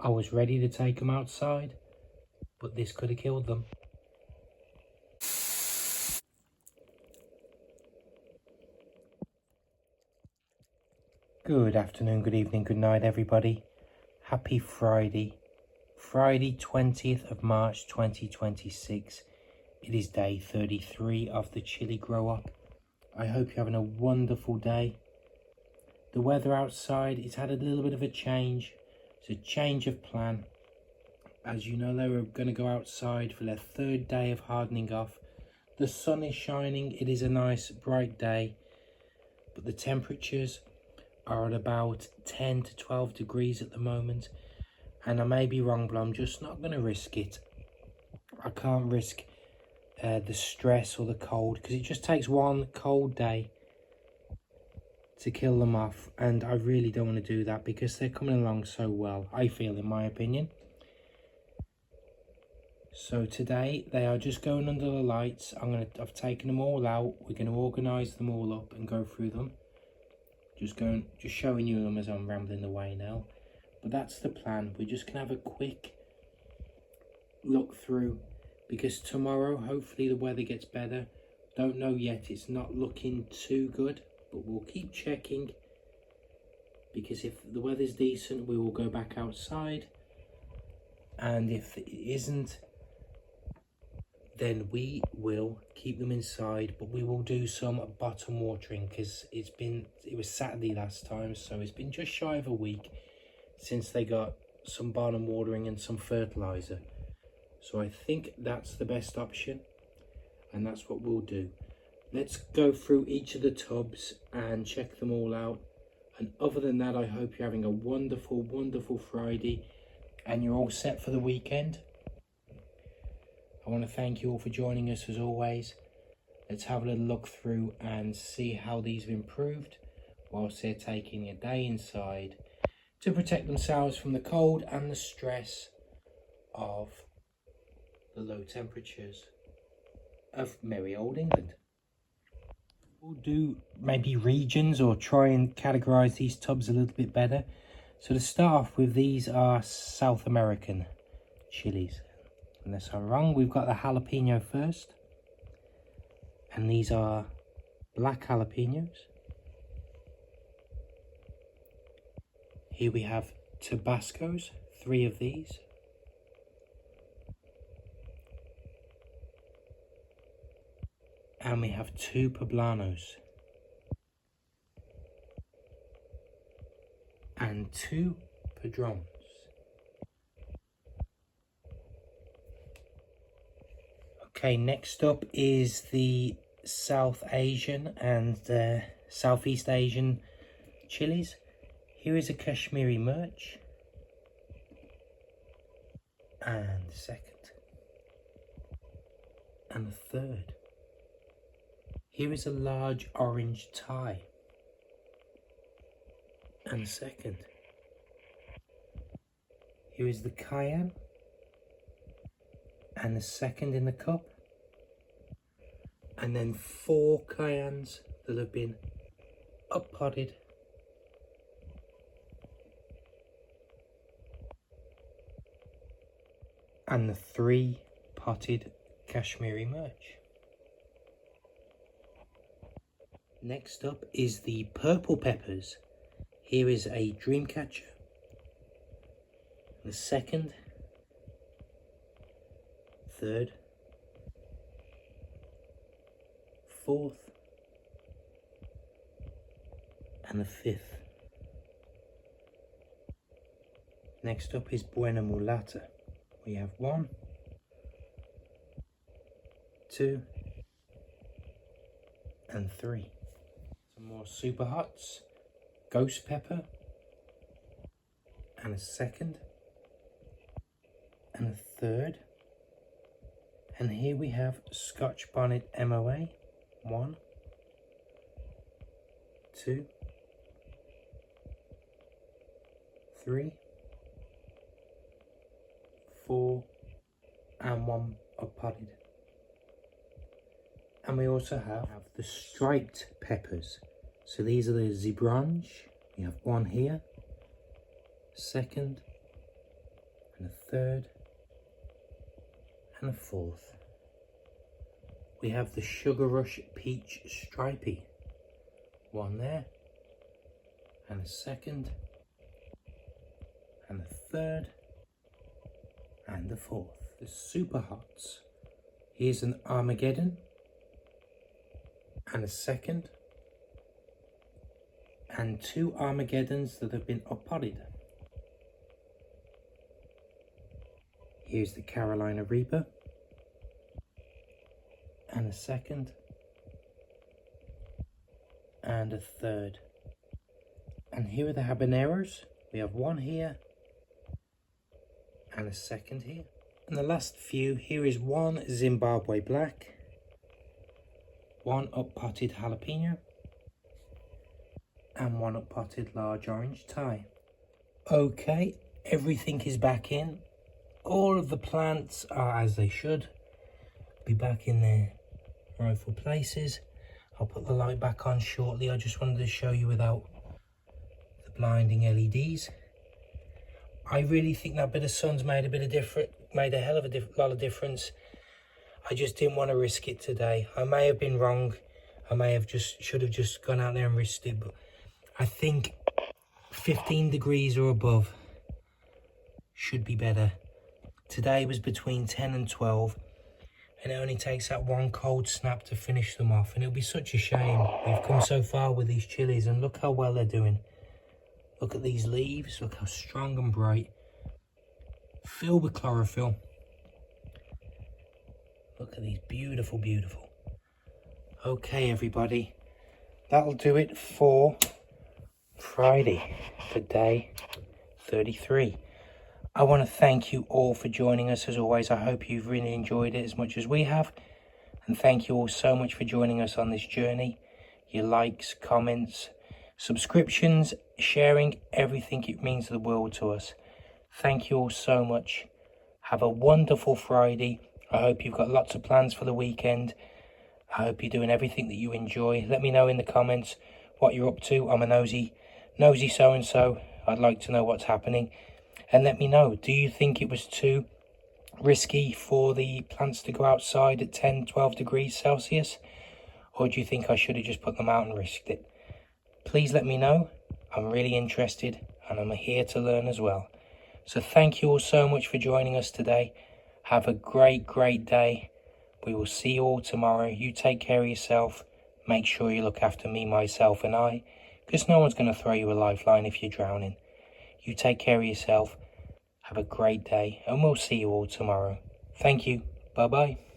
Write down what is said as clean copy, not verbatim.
I was ready to take them outside, but this could have killed them. Good afternoon, good evening, good night everybody. Happy Friday. Friday 20th of March 2026. It is day 33 of the Chilli Grow Up. I hope you're having a wonderful day. The weather outside, it's had a little bit of a change. It's a change of plan. As you know, they were going to go outside for their third day of hardening off. The sun is shining. It is a nice bright day, but the temperatures are at about 10 to 12 degrees at the moment. And I may be wrong, but I'm just not going to risk it. I can't risk the stress or the cold, because it just takes one cold day to kill them off, and I really don't want to do that because they're coming along so well, I feel, in my opinion. So today they are just going under the lights. I've taken them all out. We're going to organise them all up and go through them. Just showing you them as I'm rambling away now. But that's the plan. We're just going to have a quick look through, because tomorrow hopefully the weather gets better. Don't know yet, it's not looking too good, but we'll keep checking, because if the weather's decent we will go back outside, and if it isn't, then we will keep them inside. But we will do some bottom watering, because it was Saturday last time, so it's been just shy of a week since they got some bottom watering and some fertilizer. So I think that's the best option, and that's what we'll do. Let's go through each of the tubs and check them all out. And other than that, I hope you're having a wonderful, wonderful Friday and you're all set for the weekend. I want to thank you all for joining us as always. Let's have a little look through and see how these have improved whilst they're taking a day inside to protect themselves from the cold and the stress of the low temperatures of merry old England. We'll do maybe regions, or try and categorize these tubs a little bit better. So to start off with, these are South American chilies, unless I'm wrong. We've got the jalapeno first, and these are black jalapenos. Here we have Tabascos, 3 of these. And we have 2 poblanos and 2 padrones. Okay, next up is the South Asian and Southeast Asian chilies. Here is a Kashmiri Mirch, and the second, and the third. Here is a large orange Thai, and the second. Here is the cayenne, and the second in the cup. And then 4 cayennes that have been up potted. And the 3 potted Kashmiri Mirch. Next up is the purple peppers. Here is a Dreamcatcher, the second, third, fourth, and the 5th. Next up is Buena Mulata. We have 1, 2, and 3. Some more super hots, ghost pepper, and a second, and a third. And here we have Scotch Bonnet MOA, 1, 2, 3, 4, and 1 are potted. And we also have the striped peppers. So these are the Zebrange. We have 1 here, second, and a third, and a fourth. We have the Sugar Rush Peach Stripey. One there, and a second, and a third, and a fourth. The Super Hots. Here's an Armageddon, and a second, and two Armageddons that have been up-potted. Here's the Carolina Reaper, and a second, and a third. And here are the habaneros. We have one here, and a second here. And the last few, here is one Zimbabwe Black, one up-potted jalapeno, and one up-potted large orange Thai. Okay, everything is back in. All of the plants are as they should be back in their rightful places. I'll put the light back on shortly. I just wanted to show you without the blinding LEDs. I really think that bit of sun's made a hell of a lot of difference. I just didn't want to risk it today. I may have been wrong. I may have should have just gone out there and risked it, but I think 15 degrees or above should be better. Today was between 10 and 12, and it only takes that one cold snap to finish them off, and it'll be such a shame. We've come so far with these chilies, and look how well they're doing. Look at these leaves, look how strong and bright, filled with chlorophyll. Look at these, beautiful, beautiful. Okay, everybody, that'll do it for Friday, for day 33. I want to thank you all for joining us as always. I hope you've really enjoyed it as much as we have. And thank you all so much for joining us on this journey. Your likes, comments, subscriptions, sharing, everything, it means the world to us. Thank you all so much. Have a wonderful Friday. I hope you've got lots of plans for the weekend. I hope you're doing everything that you enjoy. Let me know in the comments what you're up to. I'm a nosy so-and-so. I'd like to know what's happening. And let me know, do you think it was too risky for the plants to go outside at 10, 12 degrees Celsius? Or do you think I should have just put them out and risked it? Please let me know. I'm really interested, and I'm here to learn as well. So thank you all so much for joining us today. Have a great, great day. We will see you all tomorrow. You take care of yourself. Make sure you look after me, myself, and I, because no one's going to throw you a lifeline if you're drowning. You take care of yourself. Have a great day, and we'll see you all tomorrow. Thank you. Bye-bye.